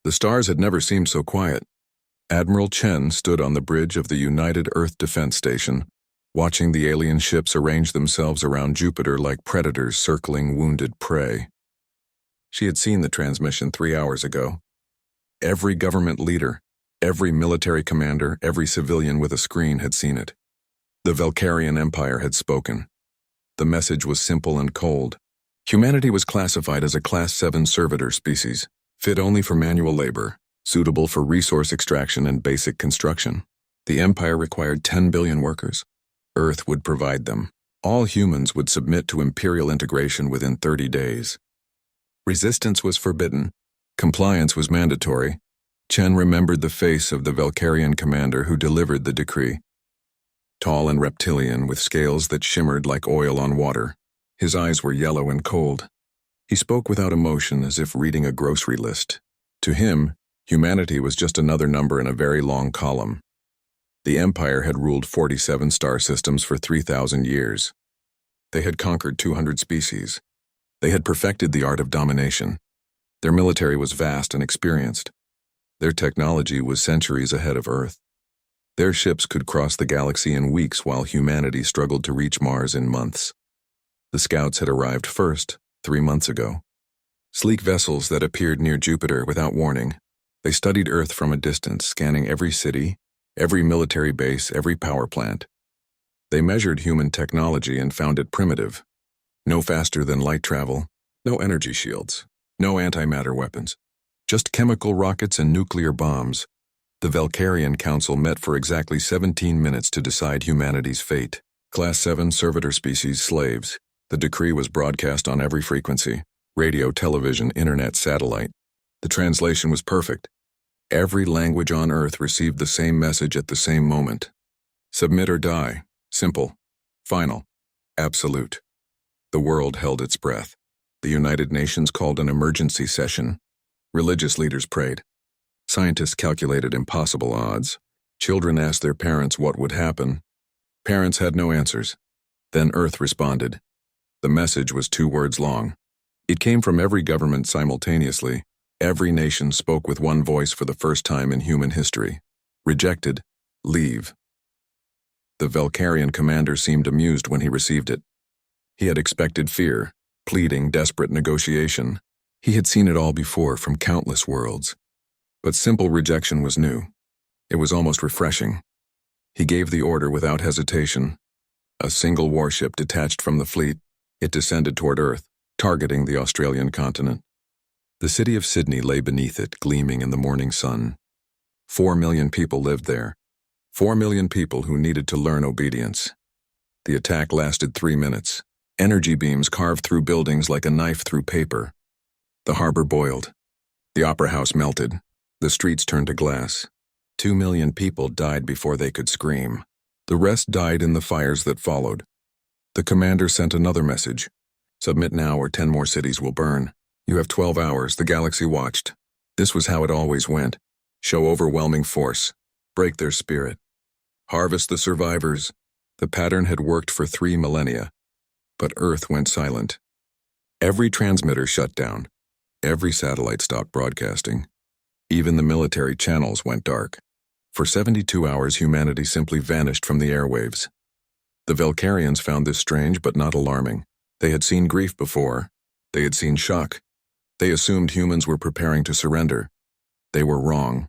The stars had never seemed so quiet. Admiral Chen stood on the bridge of the United Earth Defense Station, watching the alien ships arrange themselves around Jupiter like predators circling wounded prey. She had seen the transmission 3 hours ago. Every government leader, every military commander, every civilian with a screen had seen it. The Valkyrian Empire had spoken. The message was simple and cold. Humanity was classified as a Class 7 servitor species, fit only for manual labor, suitable for resource extraction and basic construction. The Empire required 10 billion workers. Earth would provide them. All humans would submit to imperial integration within 30 days. Resistance was forbidden. Compliance was mandatory. Chen remembered the face of the Valkyrian commander who delivered the decree. Tall and reptilian, with scales that shimmered like oil on water. His eyes were yellow and cold. He spoke without emotion, as if reading a grocery list. To him, humanity was just another number in a very long column. The Empire had ruled 47 star systems for 3,000 years. They had conquered 200 species. They had perfected the art of domination. Their military was vast and experienced. Their technology was centuries ahead of Earth. Their ships could cross the galaxy in weeks while humanity struggled to reach Mars in months. The scouts had arrived first, 3 months ago. Sleek vessels that appeared near Jupiter without warning. They studied Earth from a distance, scanning every city, every military base, every power plant. They measured human technology and found it primitive. No faster than light travel, no energy shields, no antimatter weapons. Just chemical rockets and nuclear bombs. The Valkyrian Council met for exactly 17 minutes to decide humanity's fate. Class 7 servitor species slaves. The decree was broadcast on every frequency: radio, television, internet, satellite. The translation was perfect. Every language on Earth received the same message at the same moment. Submit or die. Simple. Final. Absolute. The world held its breath. The United Nations called an emergency session. Religious leaders prayed. Scientists calculated impossible odds. Children asked their parents what would happen. Parents had no answers. Then Earth responded. The message was 2 words long. It came from every government simultaneously. Every nation spoke with one voice for the first time in human history. Rejected. Leave. The Valkyrian commander seemed amused when he received it. He had expected fear, pleading, desperate negotiation. He had seen it all before from countless worlds. But simple rejection was new. It was almost refreshing. He gave the order without hesitation. A single warship detached from the fleet. It descended toward Earth, targeting the Australian continent. The city of Sydney lay beneath it, gleaming in the morning sun. 4 million people lived there. 4 million people who needed to learn obedience. The attack lasted 3 minutes. Energy beams carved through buildings like a knife through paper. The harbor boiled. The opera house melted. The streets turned to glass. 2 million people died before they could scream. The rest died in the fires that followed. The commander sent another message. Submit now or 10 more cities will burn. You have 12 hours, the galaxy watched. This was how it always went. Show overwhelming force. Break their spirit. Harvest the survivors. The pattern had worked for 3 millennia. But Earth went silent. Every transmitter shut down. Every satellite stopped broadcasting. Even the military channels went dark. For 72 hours, humanity simply vanished from the airwaves. The Valkyrians found this strange but not alarming. They had seen grief before. They had seen shock. They assumed humans were preparing to surrender. They were wrong.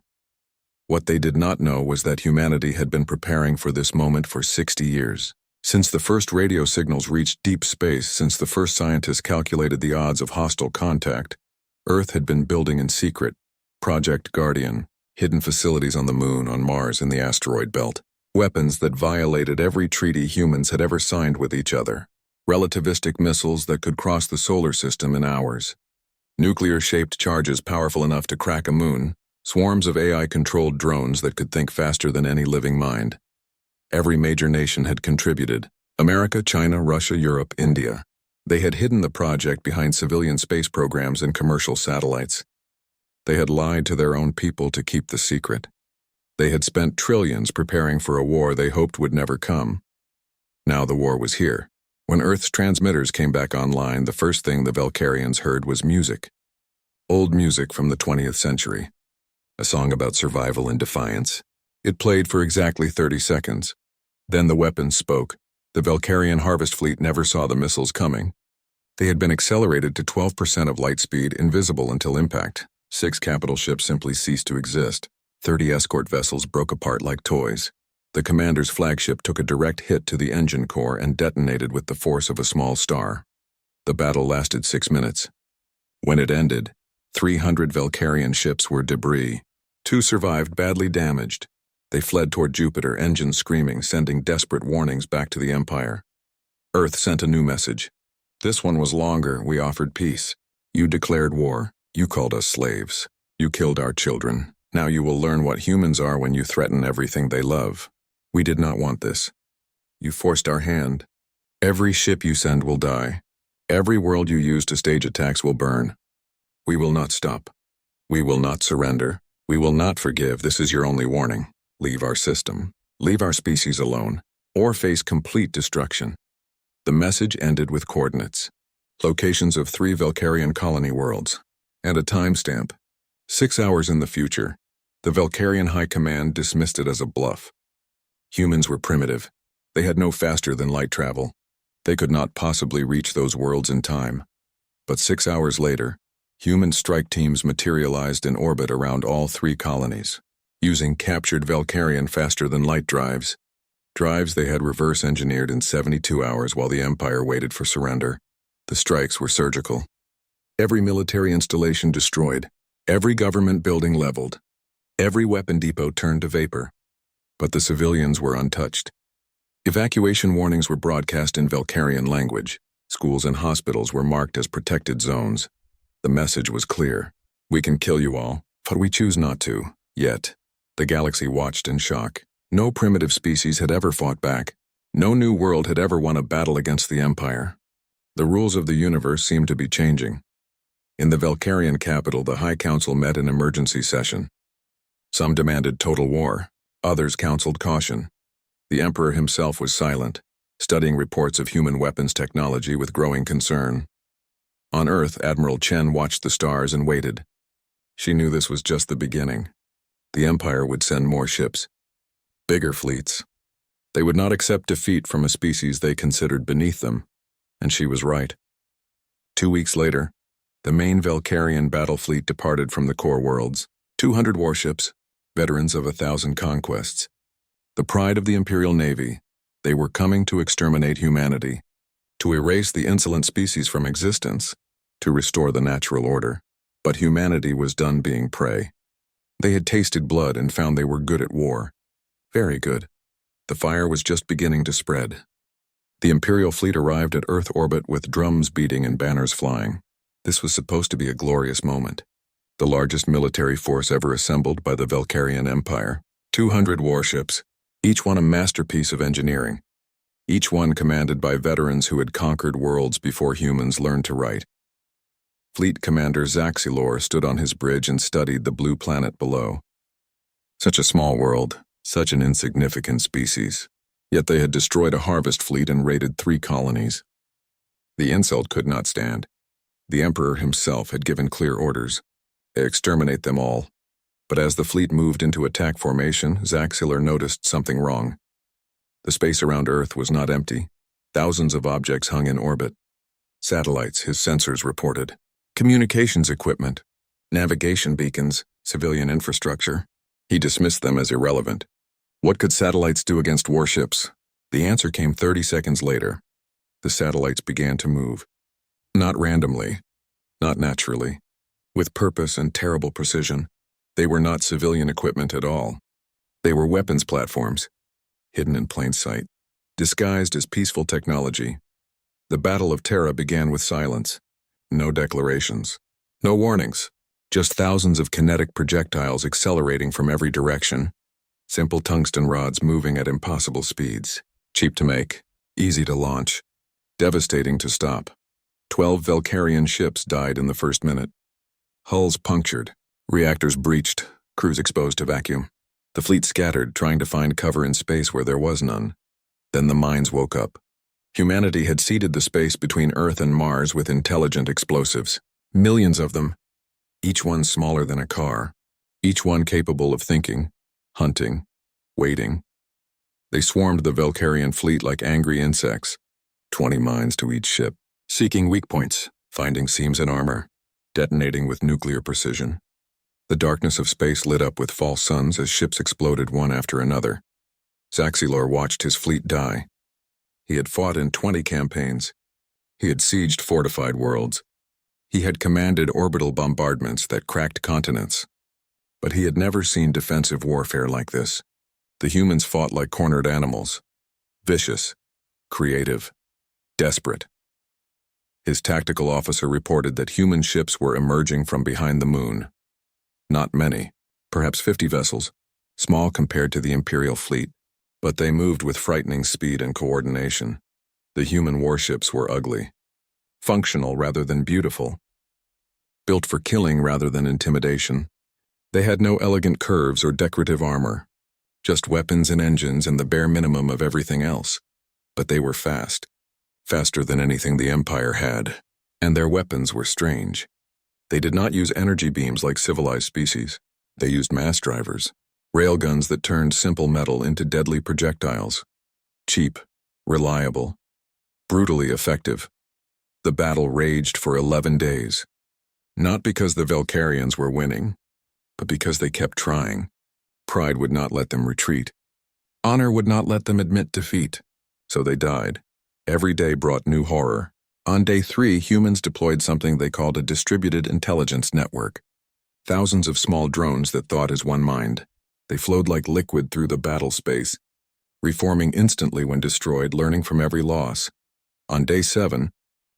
What they did not know was that humanity had been preparing for this moment for 60 years. Since the first radio signals reached deep space, since the first scientists calculated the odds of hostile contact, Earth had been building in secret. Project Guardian, hidden facilities on the Moon, on Mars, in the asteroid belt. Weapons that violated every treaty humans had ever signed with each other. Relativistic missiles that could cross the solar system in hours. Nuclear-shaped charges powerful enough to crack a moon. Swarms of AI-controlled drones that could think faster than any living mind. Every major nation had contributed. America, China, Russia, Europe, India. They had hidden the project behind civilian space programs and commercial satellites. They had lied to their own people to keep the secret. They had spent trillions preparing for a war they hoped would never come. Now the war was here. When Earth's transmitters came back online, the first thing the Valkyrians heard was music. Old music from the 20th century. a song about survival and defiance. It played for exactly 30 seconds. Then the weapons spoke. The Valkyrian harvest fleet never saw the missiles coming. They had been accelerated to 12% of light speed, invisible until impact. 6 capital ships simply ceased to exist. 30 escort vessels broke apart like toys. The commander's flagship took a direct hit to the engine core and detonated with the force of a small star. The battle lasted 6 minutes. When it ended, 300 Valkyrian ships were debris. 2 survived, badly damaged. They fled toward Jupiter, engines screaming, sending desperate warnings back to the Empire. Earth sent a new message. This one was longer. We offered peace. You declared war. You called us slaves. You killed our children. Now you will learn what humans are when you threaten everything they love. We did not want this. You forced our hand. Every ship you send will die. Every world you use to stage attacks will burn. We will not stop. We will not surrender. We will not forgive. This is your only warning. Leave our system. Leave our species alone, or face complete destruction. The message ended with coordinates, locations of 3 Valkyrian colony worlds, and a timestamp. 6 hours in the future. The Valkyrian High Command dismissed it as a bluff. Humans were primitive. They had no faster than light travel. They could not possibly reach those worlds in time. But 6 hours later, human strike teams materialized in orbit around all 3 colonies, using captured Valkyrian faster-than-light drives. Drives they had reverse-engineered in 72 hours while the Empire waited for surrender. The strikes were surgical. Every military installation destroyed. Every government building leveled. Every weapon depot turned to vapor. But the civilians were untouched. Evacuation warnings were broadcast in Valkyrian language. Schools and hospitals were marked as protected zones. The message was clear. We can kill you all, but we choose not to, yet. The galaxy watched in shock. No primitive species had ever fought back. No new world had ever won a battle against the Empire. The rules of the universe seemed to be changing. In the Valkyrian capital, the High Council met in emergency session. Some demanded total war. Others counseled caution. The Emperor himself was silent, studying reports of human weapons technology with growing concern. On Earth, Admiral Chen watched the stars and waited. She knew this was just the beginning. The Empire would send more ships. Bigger fleets. They would not accept defeat from a species they considered beneath them, and she was right. 2 weeks later, the main Valkyrian battle fleet departed from the core worlds. 200 warships, veterans of 1,000 conquests. The pride of the Imperial Navy, they were coming to exterminate humanity, to erase the insolent species from existence, to restore the natural order. But humanity was done being prey. They had tasted blood and found they were good at war. Very good. The fire was just beginning to spread. The Imperial fleet arrived at Earth orbit with drums beating and banners flying. This was supposed to be a glorious moment. The largest military force ever assembled by the Valkyrian Empire. 200 warships, each one a masterpiece of engineering. Each one commanded by veterans who had conquered worlds before humans learned to write. Fleet Commander Zaxilor stood on his bridge and studied the blue planet below. Such a small world, such an insignificant species. Yet they had destroyed a harvest fleet and raided 3 colonies. The insult could not stand. The Emperor himself had given clear orders. Exterminate them all. But as the fleet moved into attack formation, Zaxilor noticed something wrong. The space around Earth was not empty. Thousands of objects hung in orbit. Satellites, his sensors reported. Communications equipment. Navigation beacons. Civilian infrastructure. He dismissed them as irrelevant. What could satellites do against warships? The answer came 30 seconds later. The satellites began to move. Not randomly. Not naturally. With purpose and terrible precision. They were not civilian equipment at all. They were weapons platforms, hidden in plain sight, disguised as peaceful technology. The Battle of Terra began with silence. No declarations. No warnings. Just thousands of kinetic projectiles accelerating from every direction. Simple tungsten rods moving at impossible speeds. Cheap to make. Easy to launch. Devastating to stop. 12 Valkyrian ships died in the first minute. Hulls punctured. Reactors breached. Crews exposed to vacuum. The fleet scattered, trying to find cover in space where there was none. Then the mines woke up. Humanity had seeded the space between Earth and Mars with intelligent explosives. Millions of them. Each one smaller than a car. each one capable of thinking, hunting, waiting. They swarmed the Velcarian fleet like angry insects, 20 mines to each ship, seeking weak points, finding seams in armor, detonating with nuclear precision. The darkness of space lit up with false suns as ships exploded one after another. Zaxilor watched his fleet die. He had fought in 20 campaigns. He had sieged fortified worlds. He had commanded orbital bombardments that cracked continents. But he had never seen defensive warfare like this. The humans fought like cornered animals. Vicious, creative, desperate. His tactical officer reported that human ships were emerging from behind the moon. Not many, perhaps 50 vessels, small compared to the Imperial fleet, but they moved with frightening speed and coordination. The human warships were ugly, functional rather than beautiful, built for killing rather than intimidation. They had no elegant curves or decorative armor, just weapons and engines and the bare minimum of everything else. But they were fast, faster than anything the Empire had, and their weapons were strange. They did not use energy beams like civilized species. They used mass drivers, railguns that turned simple metal into deadly projectiles. Cheap, reliable, brutally effective. The battle raged for 11 days. Not because the Velcarians were winning, but because they kept trying. Pride would not let them retreat. Honor would not let them admit defeat. So they died. Every day brought new horror. On day 3, humans deployed something they called a distributed intelligence network. Thousands of small drones that thought as one mind. They flowed like liquid through the battle space, reforming instantly when destroyed, learning from every loss. On day 7,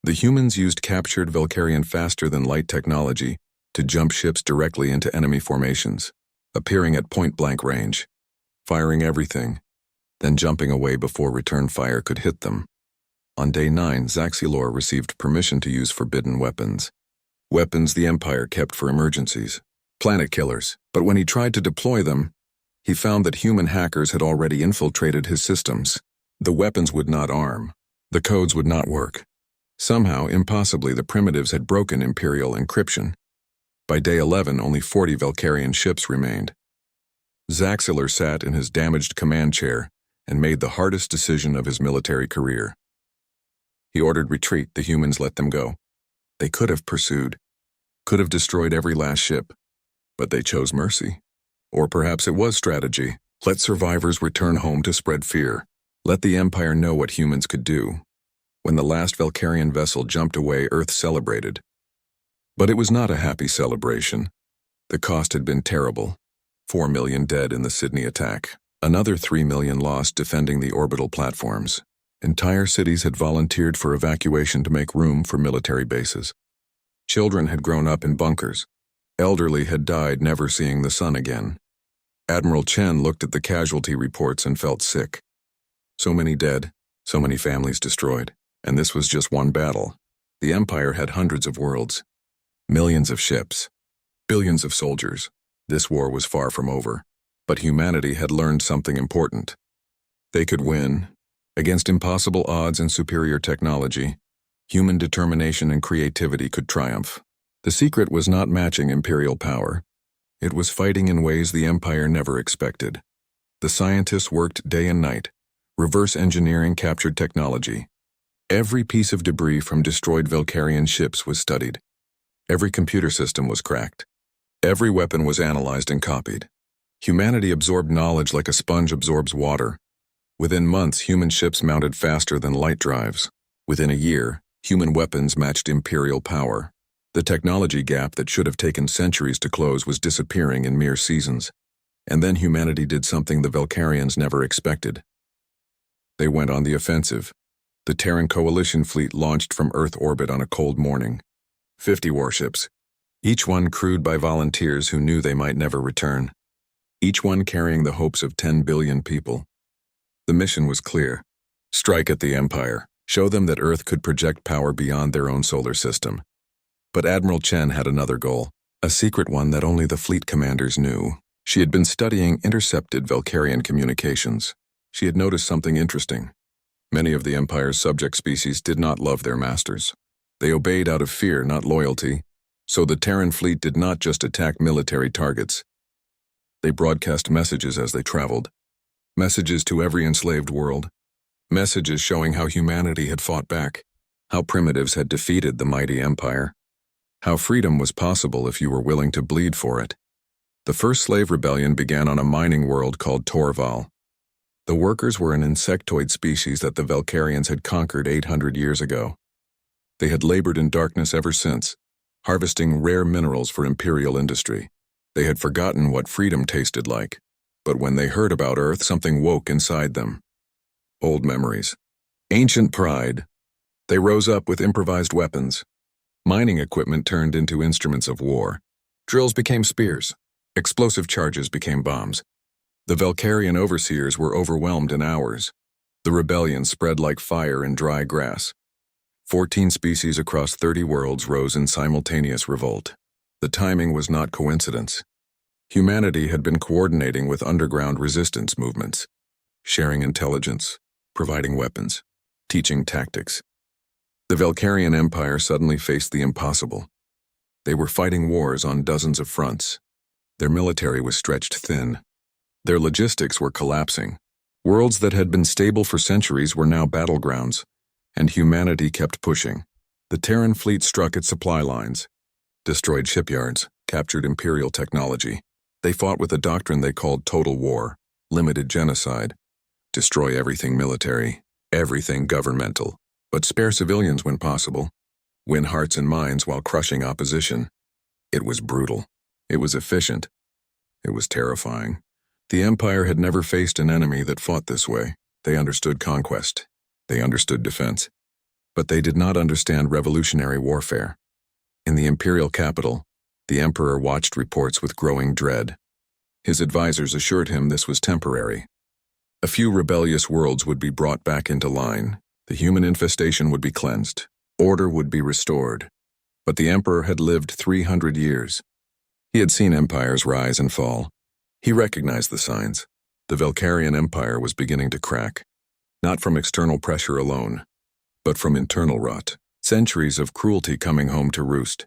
the humans used captured Velcarian faster-than-light technology to jump ships directly into enemy formations, appearing at point-blank range, firing everything, then jumping away before return fire could hit them. On day 9, Zaxilor received permission to use forbidden weapons. Weapons the Empire kept for emergencies. Planet killers. But when he tried to deploy them, he found that human hackers had already infiltrated his systems. The weapons would not arm. The codes would not work. Somehow, impossibly, the primitives had broken Imperial encryption. By day 11, only 40 Velcarian ships remained. Zaxilor sat in his damaged command chair and made the hardest decision of his military career. He ordered retreat. The humans let them go. They could have pursued, could have destroyed every last ship, but they chose mercy. Or perhaps it was strategy. Let survivors return home to spread fear. Let the Empire know what humans could do. When the last Velcarian vessel jumped away, Earth celebrated. But it was not a happy celebration. The cost had been terrible. 4 million dead in the Sydney attack. Another 3 million lost defending the orbital platforms. Entire cities had volunteered for evacuation to make room for military bases. Children had grown up in bunkers. Elderly had died, never seeing the sun again. Admiral Chen looked at the casualty reports and felt sick. So many dead, so many families destroyed. And this was just one battle. The Empire had hundreds of worlds, millions of ships, billions of soldiers. This war was far from over. But humanity had learned something important. They could win. Against impossible odds and superior technology, human determination and creativity could triumph. The secret was not matching Imperial power. It was fighting in ways the Empire never expected. The scientists worked day and night. Reverse engineering captured technology. Every piece of debris from destroyed Velcarian ships was studied. Every computer system was cracked. Every weapon was analyzed and copied. Humanity absorbed knowledge like a sponge absorbs water. Within months, human ships mounted faster than light drives. Within a year, human weapons matched Imperial power. The technology gap that should have taken centuries to close was disappearing in mere seasons. And then humanity did something the Velcarians never expected. They went on the offensive. The Terran Coalition fleet launched from Earth orbit on a cold morning. 50 warships, each one crewed by volunteers who knew they might never return. Each one carrying the hopes of 10 billion people. The mission was clear. Strike at the Empire. Show them that Earth could project power beyond their own solar system. But Admiral Chen had another goal, a secret one that only the fleet commanders knew. She had been studying intercepted Velcarian communications. She had noticed something interesting. Many of the Empire's subject species did not love their masters. They obeyed out of fear, not loyalty. So the Terran fleet did not just attack military targets. They broadcast messages as they traveled. Messages to every enslaved world. Messages showing how humanity had fought back, how primitives had defeated the mighty empire, how freedom was possible if you were willing to bleed for it. The first slave rebellion began on a mining world called Torval. The workers were an insectoid species that the Valkyrians had conquered 800 years ago. They had labored in darkness ever since, harvesting rare minerals for imperial industry. They had forgotten what freedom tasted like, but when they heard about Earth, something woke inside them. Old memories. Ancient pride. They rose up with improvised weapons. Mining equipment turned into instruments of war. Drills became spears. Explosive charges became bombs. The Valkyrian overseers were overwhelmed in hours. The rebellion spread like fire in dry grass. 14 species across 30 worlds rose in simultaneous revolt. The timing was not coincidence. Humanity had been coordinating with underground resistance movements, sharing intelligence, providing weapons, teaching tactics. The Valkyrian Empire suddenly faced the impossible. They were fighting wars on dozens of fronts. Their military was stretched thin. Their logistics were collapsing. Worlds that had been stable for centuries were now battlegrounds, and humanity kept pushing. The Terran fleet struck its supply lines, destroyed shipyards, captured imperial technology. They fought with a doctrine they called total war, limited genocide, destroy everything military, everything governmental, but spare civilians when possible, win hearts and minds while crushing opposition. It was brutal. It was efficient. It was terrifying. The Empire had never faced an enemy that fought this way. They understood conquest. They understood defense. But they did not understand revolutionary warfare. In the imperial capital, the Emperor watched reports with growing dread. His advisors assured him this was temporary. A few rebellious worlds would be brought back into line. The human infestation would be cleansed. Order would be restored. But the Emperor had lived 300 years. He had seen empires rise and fall. He recognized the signs. The Valkyrian Empire was beginning to crack. Not from external pressure alone, but from internal rot. Centuries of cruelty coming home to roost.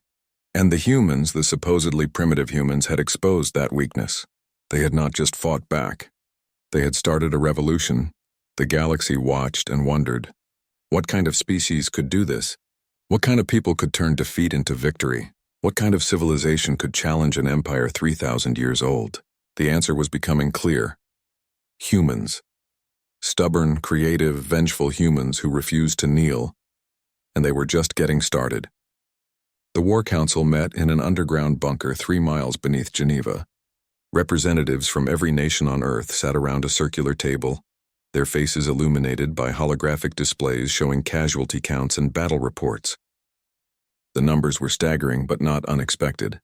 And the humans, the supposedly primitive humans, had exposed that weakness. They had not just fought back. They had started a revolution. The galaxy watched and wondered. What kind of species could do this? What kind of people could turn defeat into victory? What kind of civilization could challenge an empire 3,000 years old? The answer was becoming clear. Humans. Stubborn, creative, vengeful humans who refused to kneel. And they were just getting started. The War Council met in an underground bunker 3 miles beneath Geneva. Representatives from every nation on Earth sat around a circular table, their faces illuminated by holographic displays showing casualty counts and battle reports. The numbers were staggering but not unexpected.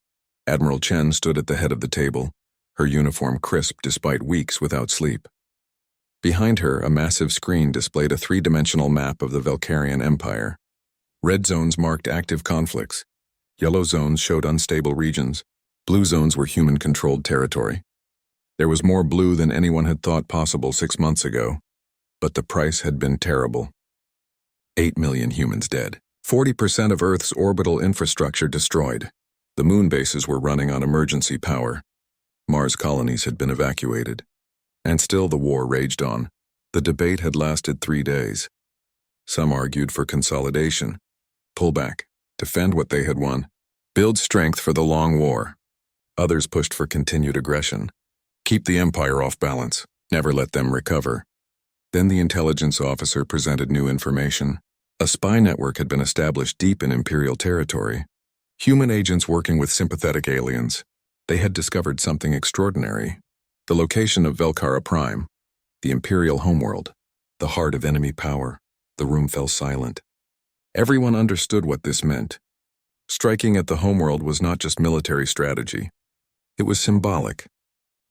Admiral Chen stood at the head of the table, her uniform crisp despite weeks without sleep. Behind her, a massive screen displayed a 3-dimensional map of the Valkyrian Empire. Red zones marked active conflicts. Yellow zones showed unstable regions. Blue zones were human-controlled territory. There was more blue than anyone had thought possible 6 months ago, but the price had been terrible. 8 million humans dead. 40% of Earth's orbital infrastructure destroyed. The moon bases were running on emergency power. Mars colonies had been evacuated. And still the war raged on. The debate had lasted 3 days. Some argued for consolidation, pull back, defend what they had won, build strength for the long war. Others pushed for continued aggression. Keep the empire off balance, never let them recover. Then the intelligence officer presented new information. A spy network had been established deep in imperial territory. Human agents working with sympathetic aliens. They had discovered something extraordinary. The location of Velkara Prime, the imperial homeworld, the heart of enemy power. The room fell silent. Everyone understood what this meant. Striking at the homeworld was not just military strategy. It was symbolic.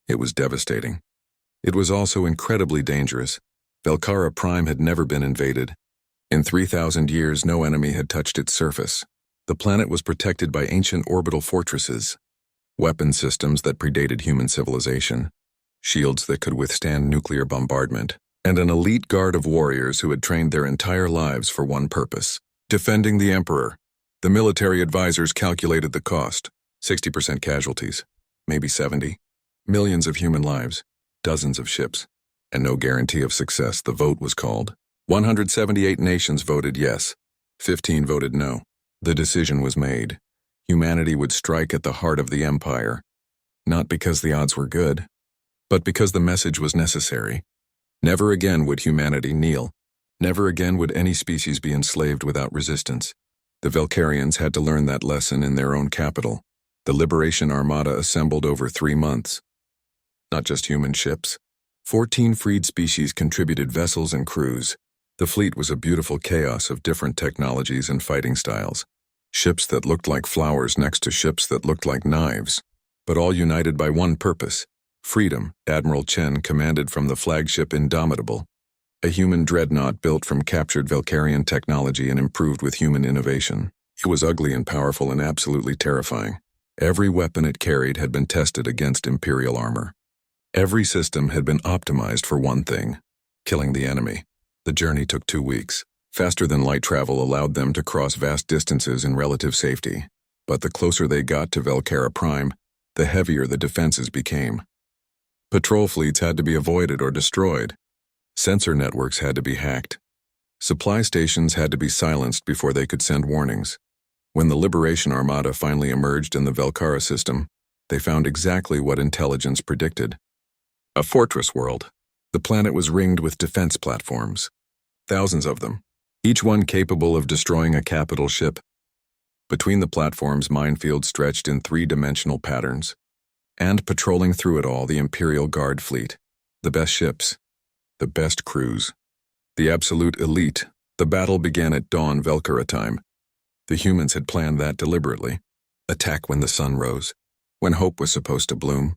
It was devastating. It was also incredibly dangerous. Velkara Prime had never been invaded. In 3,000 years, no enemy had touched its surface. The planet was protected by ancient orbital fortresses, weapon systems that predated human civilization, shields that could withstand nuclear bombardment, and an elite guard of warriors who had trained their entire lives for one purpose: defending the Emperor. The military advisors calculated the cost: 60% casualties, maybe 70. Millions of human lives, dozens of ships, and no guarantee of success. The vote was called. 178 nations voted yes. 15 voted no. The decision was made. Humanity would strike at the heart of the empire, not because the odds were good, but because the message was necessary. Never again would humanity kneel. Never again would any species be enslaved without resistance. The Velcarians had to learn that lesson in their own capital. The Liberation Armada assembled over 3 months. Not just human ships. 14 freed species contributed vessels and crews. The fleet was a beautiful chaos of different technologies and fighting styles. Ships that looked like flowers next to ships that looked like knives, but all united by one purpose: freedom. Admiral Chen commanded from the flagship Indomitable, a human dreadnought built from captured Velcarian technology and improved with human innovation. It was ugly and powerful and absolutely terrifying. Every weapon it carried had been tested against Imperial armor. Every system had been optimized for one thing: killing the enemy. The journey took 2 weeks. Faster than light travel allowed them to cross vast distances in relative safety. But the closer they got to Velcara Prime, the heavier the defenses became. Patrol fleets had to be avoided or destroyed. Sensor networks had to be hacked. Supply stations had to be silenced before they could send warnings. When the Liberation Armada finally emerged in the Velcara system, they found exactly what intelligence predicted: a fortress world. The planet was ringed with defense platforms. Thousands of them, each one capable of destroying a capital ship. Between the platforms, minefields stretched in 3-dimensional patterns. And patrolling through it all, the Imperial Guard fleet. The best ships. The best crews. The absolute elite. The battle began at dawn Velcara time. The humans had planned that deliberately. Attack when the sun rose, when hope was supposed to bloom.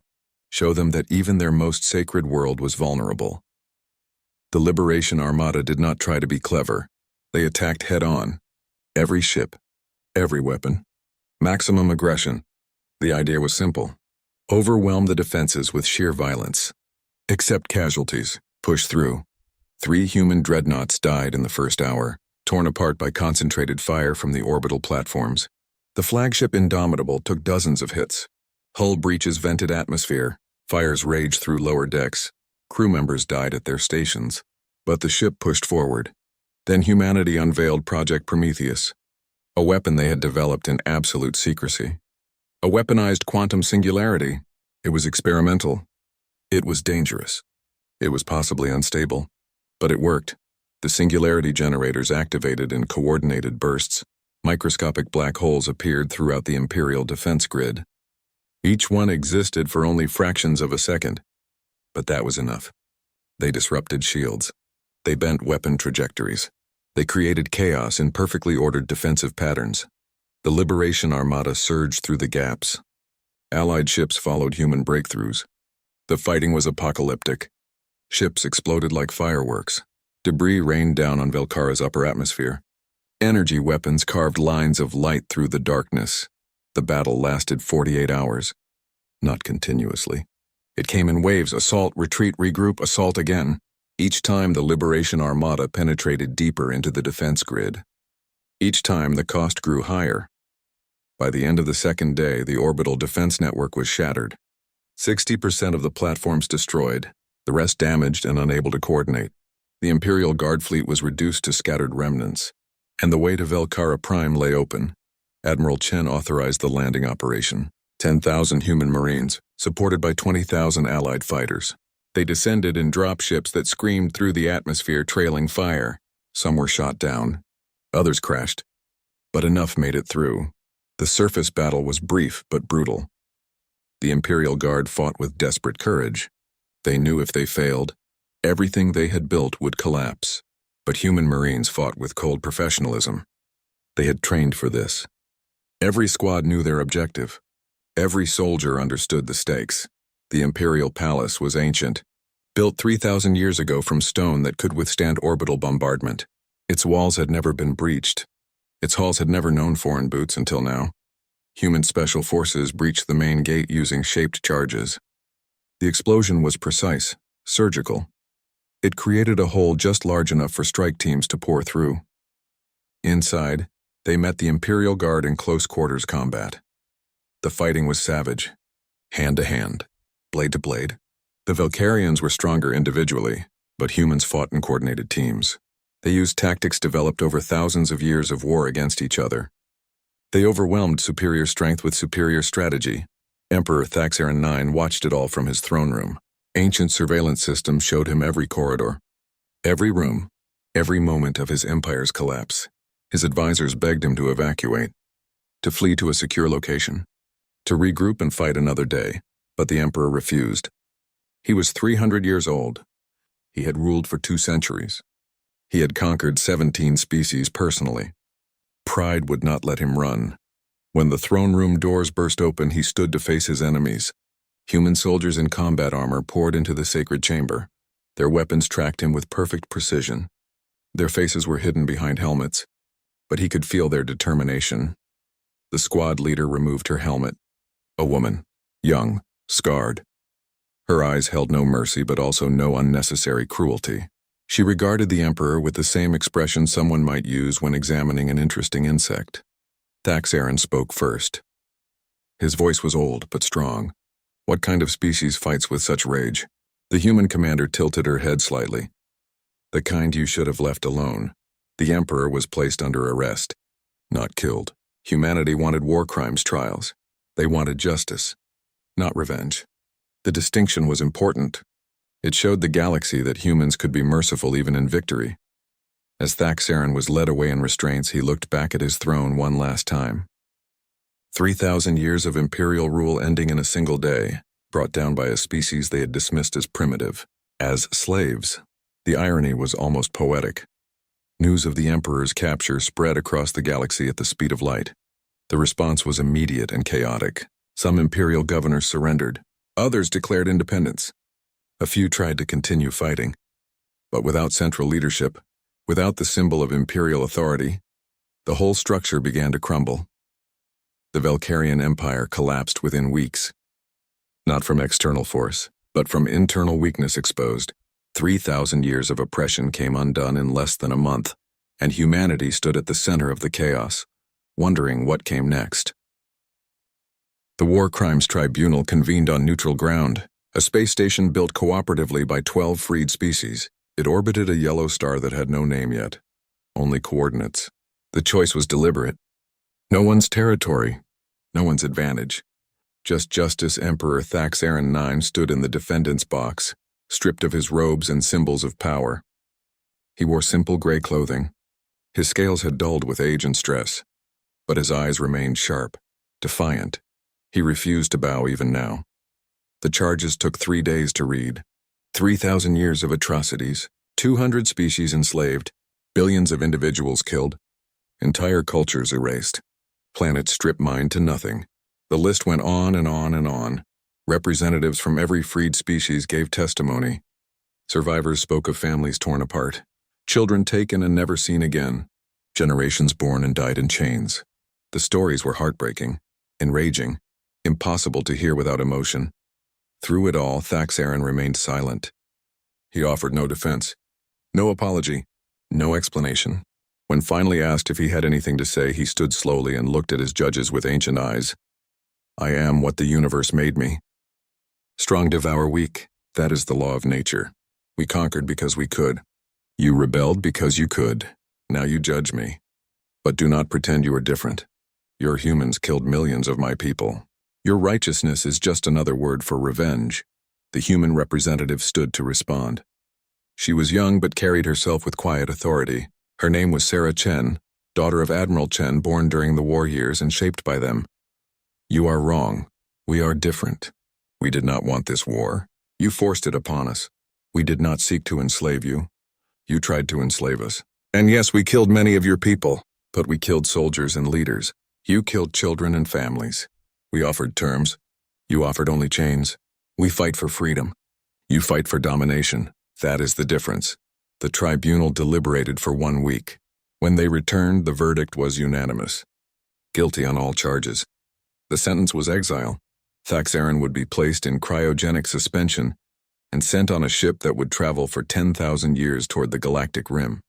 Show them that even their most sacred world was vulnerable. The Liberation Armada did not try to be clever. They attacked head-on. Every ship, every weapon. Maximum aggression. The idea was simple: overwhelm the defenses with sheer violence. Accept casualties. Push through. 3 human dreadnoughts died in the first hour, torn apart by concentrated fire from the orbital platforms. The flagship Indomitable took dozens of hits. Hull breaches vented atmosphere. Fires raged through lower decks. Crew members died at their stations. But the ship pushed forward. Then humanity unveiled Project Prometheus, a weapon they had developed in absolute secrecy. A weaponized quantum singularity. It was experimental. It was dangerous. It was possibly unstable. But it worked. The singularity generators activated in coordinated bursts. Microscopic black holes appeared throughout the Imperial defense grid. Each one existed for only fractions of a second. But that was enough. They disrupted shields. They bent weapon trajectories. They created chaos in perfectly ordered defensive patterns. The Liberation Armada surged through the gaps. Allied ships followed human breakthroughs. The fighting was apocalyptic. Ships exploded like fireworks. Debris rained down on Velcara's upper atmosphere. Energy weapons carved lines of light through the darkness. The battle lasted 48 hours. Not continuously. It came in waves: assault, retreat, regroup, assault again. Each time the Liberation Armada penetrated deeper into the defense grid. Each time the cost grew higher. By the end of the second day, the orbital defense network was shattered. 60% of the platforms destroyed, the rest damaged and unable to coordinate. The Imperial Guard fleet was reduced to scattered remnants, and the way to Velcara Prime lay open. Admiral Chen authorized the landing operation. 10,000 human Marines, supported by 20,000 Allied fighters. They descended in dropships that screamed through the atmosphere, trailing fire. Some were shot down. Others crashed. But enough made it through. The surface battle was brief but brutal. The Imperial Guard fought with desperate courage. They knew if they failed, everything they had built would collapse. But human Marines fought with cold professionalism. They had trained for this. Every squad knew their objective. Every soldier understood the stakes. The Imperial Palace was ancient, built 3,000 years ago from stone that could withstand orbital bombardment. Its walls had never been breached. Its halls had never known foreign boots until now. Human special forces breached the main gate using shaped charges. The explosion was precise, surgical. It created a hole just large enough for strike teams to pour through. Inside, they met the Imperial Guard in close quarters combat. The fighting was savage, hand to hand. blade to blade. The Valkyrians were stronger individually, but humans fought in coordinated teams. They used tactics developed over thousands of years of war against each other. They overwhelmed superior strength with superior strategy. Emperor Thaxaron IX watched it all from his throne room. Ancient surveillance systems showed him every corridor, every room, every moment of his empire's collapse. His advisors begged him to evacuate, to flee to a secure location, to regroup and fight another day, but the emperor refused. He was 300 years old. He had ruled for 2 centuries. He had conquered 17 species personally. Pride would not let him run. When the throne room doors burst open, he stood to face his enemies. Human soldiers in combat armor poured into the sacred chamber. Their weapons tracked him with perfect precision. Their faces were hidden behind helmets, but he could feel their determination. The squad leader removed her helmet. A woman, young, scarred. Her eyes held no mercy, but also no unnecessary cruelty. She regarded the emperor with the same expression someone might use when examining an interesting insect. Thaxaron spoke first. His voice was old but strong. What kind of species fights with such rage? The human commander tilted her head slightly. The kind you should have left alone. The emperor was placed under arrest, not killed. Humanity wanted war crimes trials. They wanted justice, not revenge. The distinction was important. It showed the galaxy that humans could be merciful even in victory. As Thaxaron was led away in restraints, he looked back at his throne one last time. 3,000 years of imperial rule ending in a single day, brought down by a species they had dismissed as primitive, as slaves. The irony was almost poetic. News of the emperor's capture spread across the galaxy at the speed of light. The response was immediate and chaotic. Some imperial governors surrendered. Others declared independence. A few tried to continue fighting. But without central leadership, without the symbol of imperial authority, the whole structure began to crumble. The Valkyrian Empire collapsed within weeks. Not from external force, but from internal weakness exposed. 3,000 years of oppression came undone in less than a month, and humanity stood at the center of the chaos, wondering what came next. The War Crimes Tribunal convened on neutral ground, a space station built cooperatively by 12 freed species. It orbited a yellow star that had no name yet, only coordinates. The choice was deliberate. No one's territory, no one's advantage. Just Justice Emperor Thaxaron IX stood in the defendant's box, stripped of his robes and symbols of power. He wore simple gray clothing. His scales had dulled with age and stress, but his eyes remained sharp, defiant. He refused to bow even now. The charges took 3 days to read. 3,000 years of atrocities, 200 species enslaved, billions of individuals killed, entire cultures erased, planets strip mined to nothing. The list went on and on and on. Representatives from every freed species gave testimony. Survivors spoke of families torn apart, children taken and never seen again, generations born and died in chains. The stories were heartbreaking, enraging, impossible to hear without emotion. Through it all, Thaxaron remained silent. He offered no defense, no apology, no explanation. When finally asked if he had anything to say, he stood slowly and looked at his judges with ancient eyes. I am what the universe made me. Strong devour weak, that is the law of nature. We conquered because we could. You rebelled because you could. Now you judge me. But do not pretend you are different. Your humans killed millions of my people. Your righteousness is just another word for revenge. The human representative stood to respond. She was young but carried herself with quiet authority. Her name was Sarah Chen, daughter of Admiral Chen, born during the war years and shaped by them. You are wrong. We are different. We did not want this war. You forced it upon us. We did not seek to enslave you. You tried to enslave us. And yes, we killed many of your people, but we killed soldiers and leaders. You killed children and families. We offered terms. You offered only chains. We fight for freedom. You fight for domination. That is the difference. The tribunal deliberated for 1 week. When they returned, the verdict was unanimous. Guilty on all charges. The sentence was exile. Thaxaron would be placed in cryogenic suspension and sent on a ship that would travel for 10,000 years toward the galactic rim.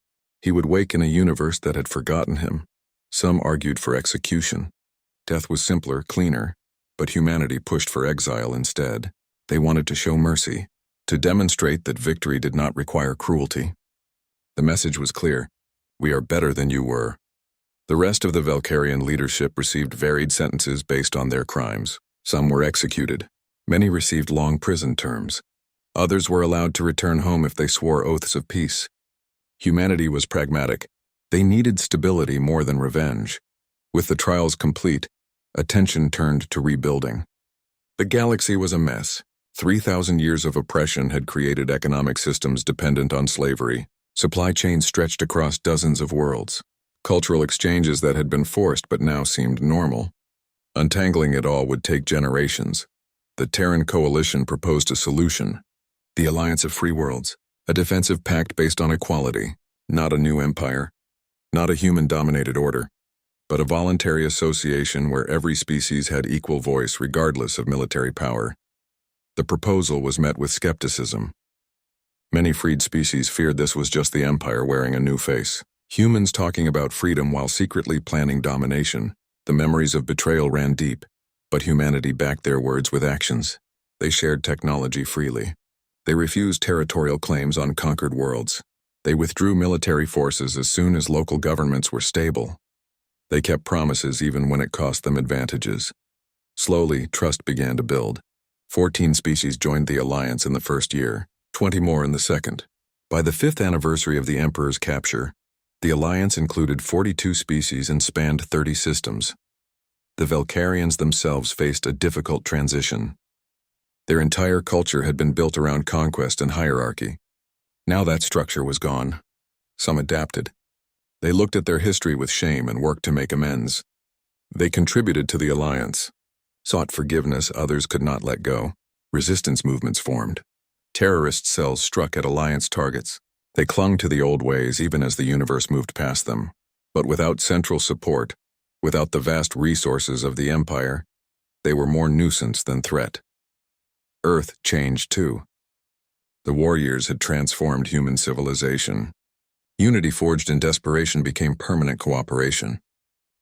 He would wake in a universe that had forgotten him. Some argued for execution. Death was simpler, cleaner, but humanity pushed for exile instead. They wanted to show mercy, to demonstrate that victory did not require cruelty. The message was clear: we are better than you were. The rest of the Valkyrian leadership received varied sentences based on their crimes. Some were executed. Many received long prison terms. Others were allowed to return home if they swore oaths of peace. Humanity was pragmatic. They needed stability more than revenge. With the trials complete, attention turned to rebuilding. The galaxy was a mess. 3,000 years of oppression had created economic systems dependent on slavery. Supply chains stretched across dozens of worlds. Cultural exchanges that had been forced but now seemed normal. Untangling it all would take generations. The Terran Coalition proposed a solution: the Alliance of Free Worlds, a defensive pact based on equality, not a new empire, not a human-dominated order, but a voluntary association where every species had equal voice regardless of military power. The proposal was met with skepticism. Many freed species feared this was just the empire wearing a new face. Humans talking about freedom while secretly planning domination. The memories of betrayal ran deep, but humanity backed their words with actions. They shared technology freely. They refused territorial claims on conquered worlds. They withdrew military forces as soon as local governments were stable. They kept promises even when it cost them advantages. Slowly, trust began to build. 14 species joined the alliance in the first year, 20 more in the second. By the 5th anniversary of the Emperor's capture, the alliance included 42 species and spanned 30 systems. The Valkyrians themselves faced a difficult transition. Their entire culture had been built around conquest and hierarchy. Now that structure was gone. Some adapted. They looked at their history with shame and worked to make amends. They contributed to the alliance, sought forgiveness others could not let go. Resistance movements formed. Terrorist cells struck at alliance targets. They clung to the old ways even as the universe moved past them. But without central support, without the vast resources of the Empire, they were more nuisance than threat. Earth changed too. The war years had transformed human civilization. Unity forged in desperation became permanent cooperation.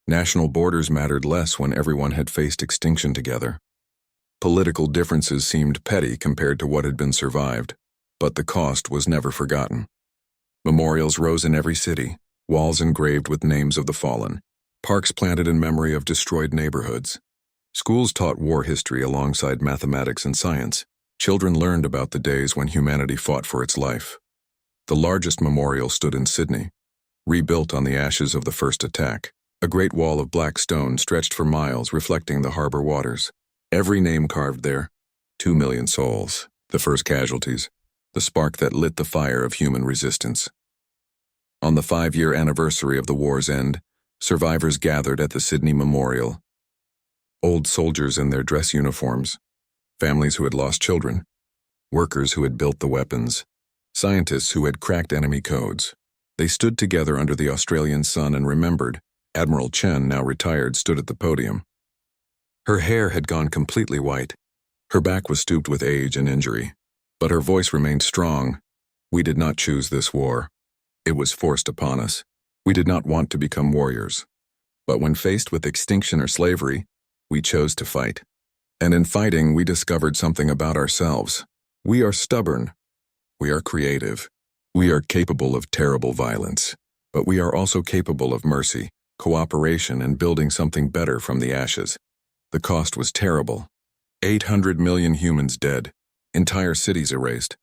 National borders mattered less when everyone had faced extinction together. Political differences seemed petty compared to what had been survived, but the cost was never forgotten. Memorials rose in every city, walls engraved with names of the fallen, parks planted in memory of destroyed neighborhoods. Schools taught war history alongside mathematics and science. Children learned about the days when humanity fought for its life. The largest memorial stood in Sydney, rebuilt on the ashes of the first attack. A great wall of black stone stretched for miles, reflecting the harbor waters. Every name carved there. 2 million souls, the first casualties, the spark that lit the fire of human resistance. On the 5-year anniversary of the war's end, survivors gathered at the Sydney Memorial. Old soldiers in their dress uniforms, families who had lost children, workers who had built the weapons, scientists who had cracked enemy codes. They stood together under the Australian sun and remembered. Admiral Chen, now retired, stood at the podium. Her hair had gone completely white. Her back was stooped with age and injury, but her voice remained strong. We did not choose this war. It was forced upon us. We did not want to become warriors. But when faced with extinction or slavery, we chose to fight. And in fighting, we discovered something about ourselves. We are stubborn. We are creative. We are capable of terrible violence. But we are also capable of mercy, cooperation, and building something better from the ashes. The cost was terrible. 800 million humans dead. Entire cities erased.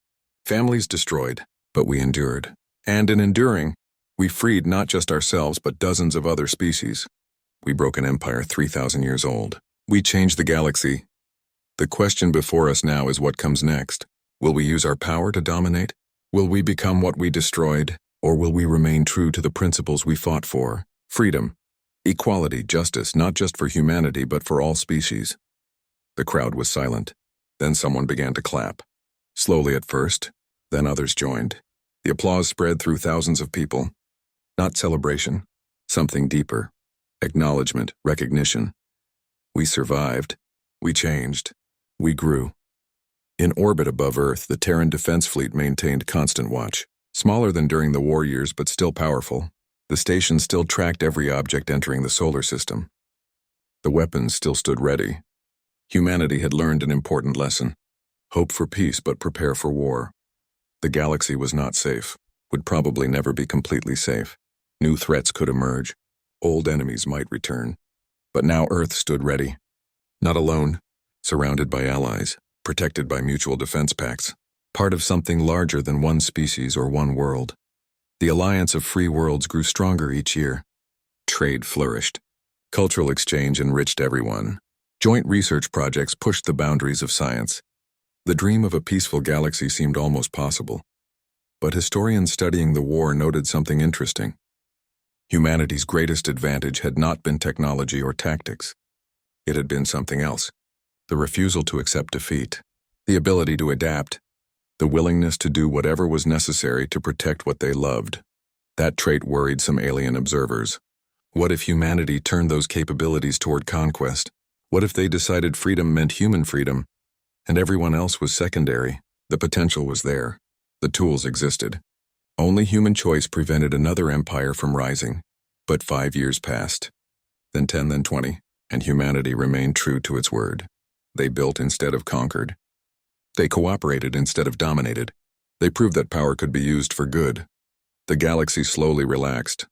Families destroyed. But we endured. And in enduring, we freed not just ourselves but dozens of other species. We broke an empire 3,000 years old. We changed the galaxy. The question before us now is what comes next. Will we use our power to dominate? Will we become what we destroyed? Or will we remain true to the principles we fought for? Freedom, equality, justice, not just for humanity but for all species. The crowd was silent. Then someone began to clap. Slowly at first, then others joined. The applause spread through thousands of people. Not celebration, something deeper. Acknowledgement, recognition. We survived. We changed. We grew. In orbit above Earth, the Terran Defense Fleet maintained constant watch. Smaller than during the war years, but still powerful. The station still tracked every object entering the solar system. The weapons still stood ready. Humanity had learned an important lesson. Hope for peace but prepare for war. The galaxy was not safe, would probably never be completely safe. New threats could emerge. Old enemies might return. But now Earth stood ready. Not alone, surrounded by allies, protected by mutual defense pacts, part of something larger than one species or one world. The alliance of free worlds grew stronger each year. Trade flourished. Cultural exchange enriched everyone. Joint research projects pushed the boundaries of science. The dream of a peaceful galaxy seemed almost possible. But historians studying the war noted something interesting. Humanity's greatest advantage had not been technology or tactics. It had been something else. The refusal to accept defeat. The ability to adapt. The willingness to do whatever was necessary to protect what they loved. That trait worried some alien observers. What if humanity turned those capabilities toward conquest? What if they decided freedom meant human freedom, and everyone else was secondary? The potential was there. The tools existed. Only human choice prevented another empire from rising. But 5 years passed. Then 10, then 20, and humanity remained true to its word. They built instead of conquered. They cooperated instead of dominated. They proved that power could be used for good. The galaxy slowly relaxed.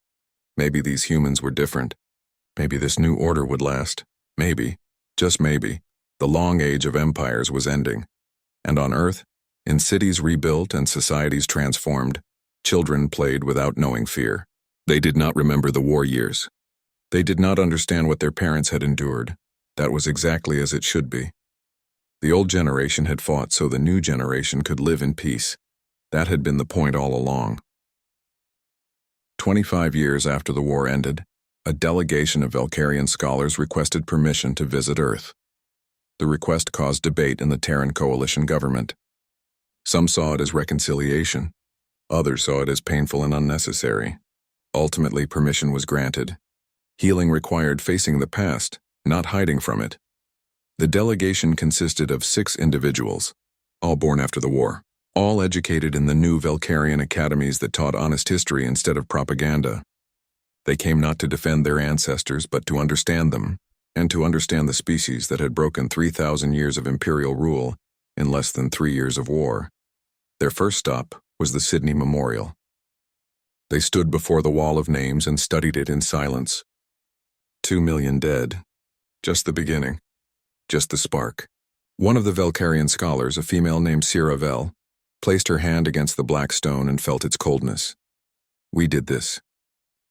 Maybe these humans were different. Maybe this new order would last. Maybe, just maybe, the long age of empires was ending. And on Earth, in cities rebuilt and societies transformed, children played without knowing fear. They did not remember the war years. They did not understand what their parents had endured. That was exactly as it should be. The old generation had fought so the new generation could live in peace. That had been the point all along. 25 years after the war ended, a delegation of Valkyrian scholars requested permission to visit Earth. The request caused debate in the Terran coalition government. Some saw it as reconciliation. Others saw it as painful and unnecessary. Ultimately, permission was granted. Healing required facing the past, not hiding from it. The delegation consisted of 6 individuals, all born after the war, all educated in the new Valkyrian academies that taught honest history instead of propaganda. They came not to defend their ancestors, but to understand them, and to understand the species that had broken 3,000 years of imperial rule in less than 3 years of war. Their first stop was the Sydney Memorial. They stood before the wall of names and studied it in silence. 2 million dead. Just the beginning. Just the spark. One of the Valkyrian scholars, a female named Siravel, placed her hand against the black stone and felt its coldness. We did this.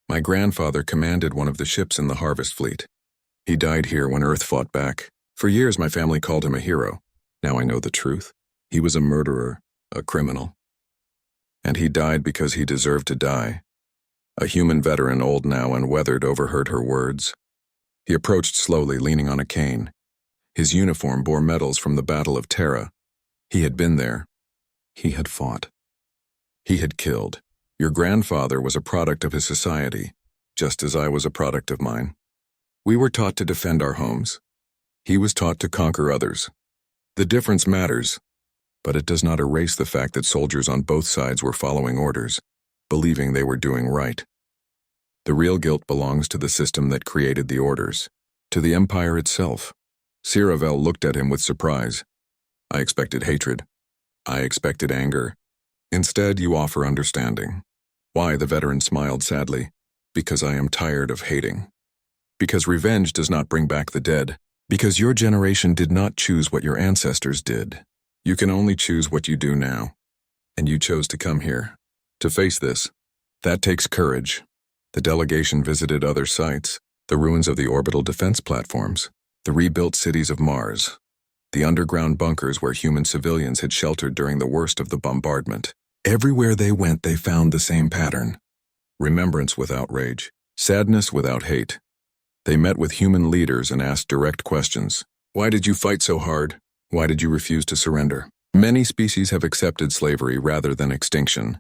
My grandfather commanded one of the ships in the Harvest Fleet. He died here when Earth fought back. For years my family called him a hero. Now I know the truth. He was a murderer, a criminal. And he died because he deserved to die. A human veteran, old now and weathered, overheard her words. He approached slowly, leaning on a cane. His uniform bore medals from the Battle of Terra. He had been there. He had fought. He had killed. Your grandfather was a product of his society, just as I was a product of mine. We were taught to defend our homes. He was taught to conquer others. The difference matters, but it does not erase the fact that soldiers on both sides were following orders, believing they were doing right. The real guilt belongs to the system that created the orders, to the empire itself. Siravel looked at him with surprise. I expected hatred. I expected anger. Instead, you offer understanding. Why? The veteran smiled sadly. Because I am tired of hating. Because revenge does not bring back the dead. Because your generation did not choose what your ancestors did. You can only choose what you do now. And you chose to come here. To face this. That takes courage. The delegation visited other sites, the ruins of the orbital defense platforms, the rebuilt cities of Mars, the underground bunkers where human civilians had sheltered during the worst of the bombardment. Everywhere they went, they found the same pattern. Remembrance without rage, sadness without hate. They met with human leaders and asked direct questions. Why did you fight so hard? Why did you refuse to surrender? Many species have accepted slavery rather than extinction.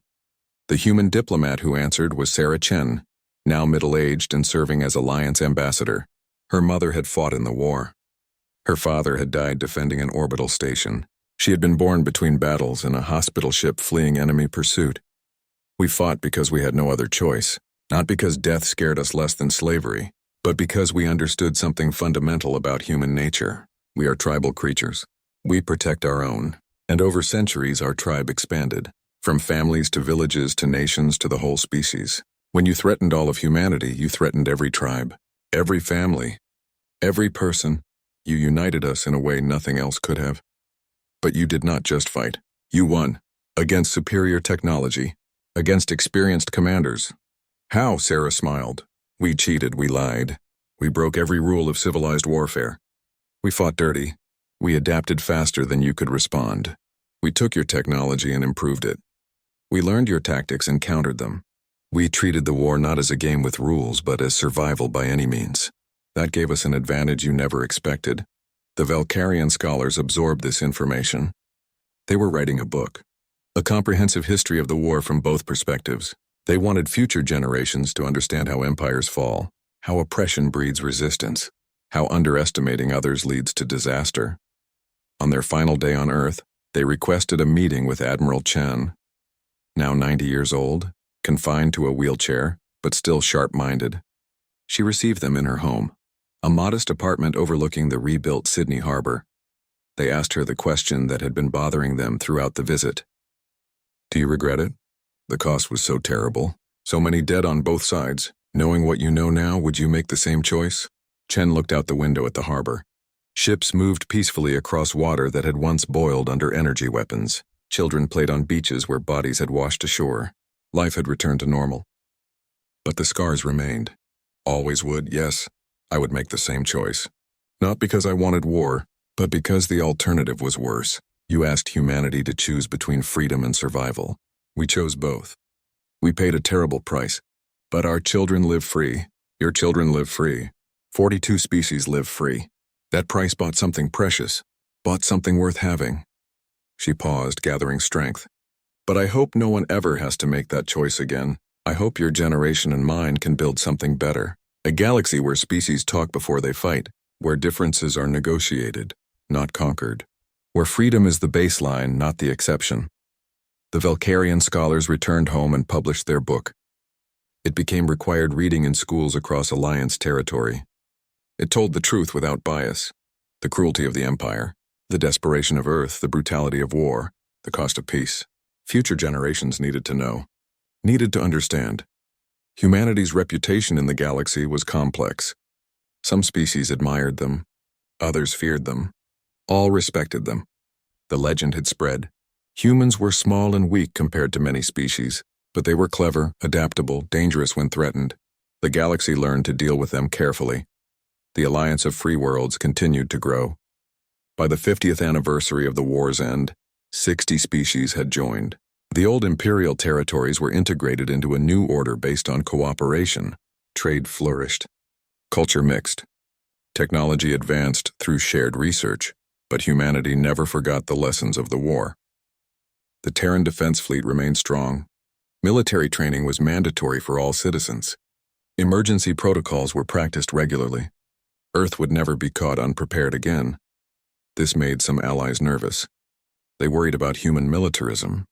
The human diplomat who answered was Sarah Chen, now middle-aged and serving as Alliance ambassador. Her mother had fought in the war. Her father had died defending an orbital station. She had been born between battles in a hospital ship fleeing enemy pursuit. We fought because we had no other choice, not because death scared us less than slavery, but because we understood something fundamental about human nature. We are tribal creatures. We protect our own. And over centuries, our tribe expanded, from families to villages to nations to the whole species. When you threatened all of humanity, you threatened every tribe, every family, every person. You united us in a way nothing else could have. But you did not just fight. You won. Against superior technology. Against experienced commanders. How? Sarah smiled. We cheated, we lied. We broke every rule of civilized warfare. We fought dirty. We adapted faster than you could respond. We took your technology and improved it. We learned your tactics and countered them. We treated the war not as a game with rules, but as survival by any means. That gave us an advantage you never expected. The Valkyrian scholars absorbed this information. They were writing a book, a comprehensive history of the war from both perspectives. They wanted future generations to understand how empires fall, how oppression breeds resistance, how underestimating others leads to disaster. On their final day on Earth, they requested a meeting with Admiral Chen. Now 90 years old, confined to a wheelchair, but still sharp-minded. She received them in her home, a modest apartment overlooking the rebuilt Sydney Harbor. They asked her the question that had been bothering them throughout the visit. Do you regret it? The cost was so terrible. So many dead on both sides. Knowing what you know now, would you make the same choice? Chen looked out the window at the harbor. Ships moved peacefully across water that had once boiled under energy weapons. Children played on beaches where bodies had washed ashore. Life had returned to normal. But the scars remained. Always would, yes. I would make the same choice. Not because I wanted war, but because the alternative was worse. You asked humanity to choose between freedom and survival. We chose both. We paid a terrible price. But our children live free. Your children live free. 42 species live free. That price bought something precious, bought something worth having. She paused, gathering strength. But I hope no one ever has to make that choice again. I hope your generation and mine can build something better. A galaxy where species talk before they fight, where differences are negotiated, not conquered. Where freedom is the baseline, not the exception. The Valkyrian scholars returned home and published their book. It became required reading in schools across Alliance territory. It told the truth without bias. The cruelty of the Empire, the desperation of Earth, the brutality of war, the cost of peace. Future generations needed to know, needed to understand. Humanity's reputation in the galaxy was complex. Some species admired them, others feared them. All respected them. The legend had spread. Humans were small and weak compared to many species, but they were clever, adaptable, dangerous when threatened. The galaxy learned to deal with them carefully. The alliance of free worlds continued to grow. By the 50th anniversary of the war's end, 60 species had joined. The old imperial territories were integrated into a new order based on cooperation. Trade flourished. Culture mixed. Technology advanced through shared research, but humanity never forgot the lessons of the war. The Terran Defense Fleet remained strong. Military training was mandatory for all citizens. Emergency protocols were practiced regularly. Earth would never be caught unprepared again. This made some allies nervous. They worried about human militarism,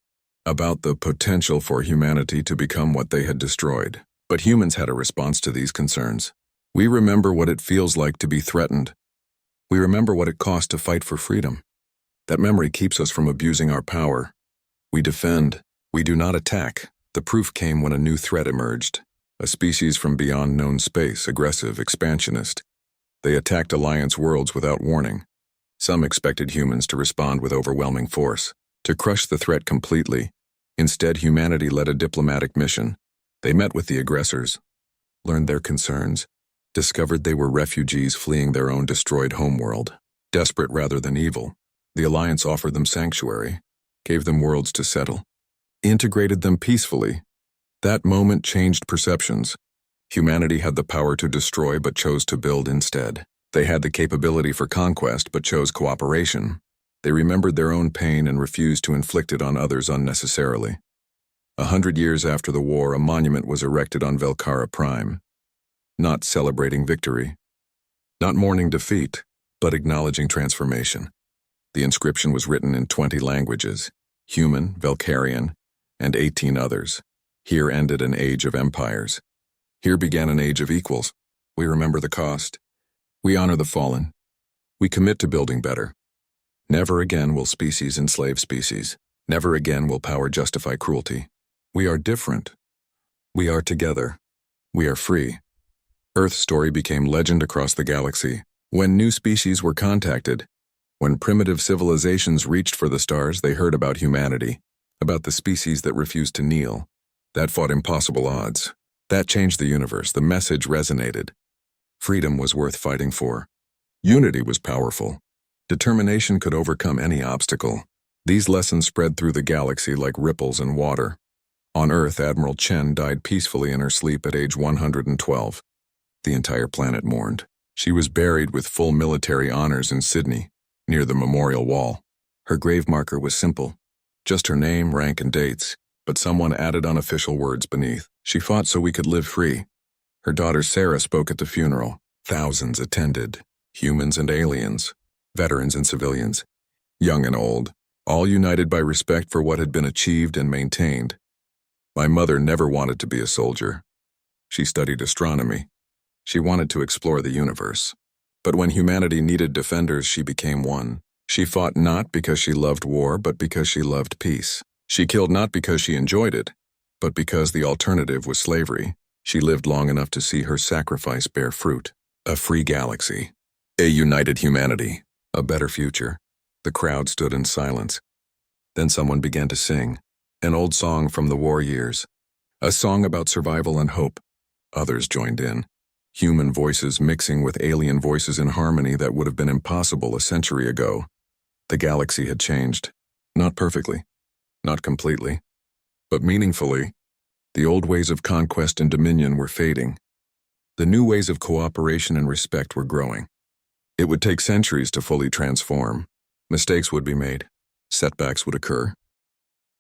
about the potential for humanity to become what they had destroyed. But humans had a response to these concerns. We remember what it feels like to be threatened. We remember what it cost to fight for freedom. That memory keeps us from abusing our power. We defend. We do not attack. The proof came when a new threat emerged. A species from beyond known space, aggressive, expansionist. They attacked Alliance worlds without warning. Some expected humans to respond with overwhelming force, to crush the threat completely. Instead, humanity led a diplomatic mission. They met with the aggressors, learned their concerns, discovered they were refugees fleeing their own destroyed homeworld. Desperate rather than evil, the Alliance offered them sanctuary, gave them worlds to settle, integrated them peacefully. That moment changed perceptions. Humanity had the power to destroy but chose to build instead. They had the capability for conquest but chose cooperation. They remembered their own pain and refused to inflict it on others unnecessarily. 100 years after the war, a monument was erected on Velkara Prime, not celebrating victory, not mourning defeat, but acknowledging transformation. The inscription was written in 20 languages, human, Velkarian, and 18 others. Here ended an age of empires. Here began an age of equals. We remember the cost. We honor the fallen. We commit to building better. Never again will species enslave species. Never again will power justify cruelty. We are different. We are together. We are free. Earth's story became legend across the galaxy. When new species were contacted, when primitive civilizations reached for the stars, they heard about humanity, about the species that refused to kneel, that fought impossible odds. That changed the universe. The message resonated. Freedom was worth fighting for. Unity was powerful. Determination could overcome any obstacle. These lessons spread through the galaxy like ripples in water. On Earth, Admiral Chen died peacefully in her sleep at age 112. The entire planet mourned. She was buried with full military honors in Sydney, near the memorial wall. Her grave marker was simple, just her name, rank, and dates, but someone added unofficial words beneath. She fought so we could live free. Her daughter Sarah spoke at the funeral. Thousands attended, humans and aliens, veterans and civilians, young and old, all united by respect for what had been achieved and maintained. My mother never wanted to be a soldier. She studied astronomy. She wanted to explore the universe. But when humanity needed defenders, she became one. She fought not because she loved war, but because she loved peace. She killed not because she enjoyed it, but because the alternative was slavery. She lived long enough to see her sacrifice bear fruit. A free galaxy. A united humanity. A better future. The crowd stood in silence. Then someone began to sing. An old song from the war years. A song about survival and hope. Others joined in. Human voices mixing with alien voices in harmony that would have been impossible a century ago. The galaxy had changed. Not perfectly. Not completely. But meaningfully. The old ways of conquest and dominion were fading. The new ways of cooperation and respect were growing. It would take centuries to fully transform. Mistakes would be made. Setbacks would occur.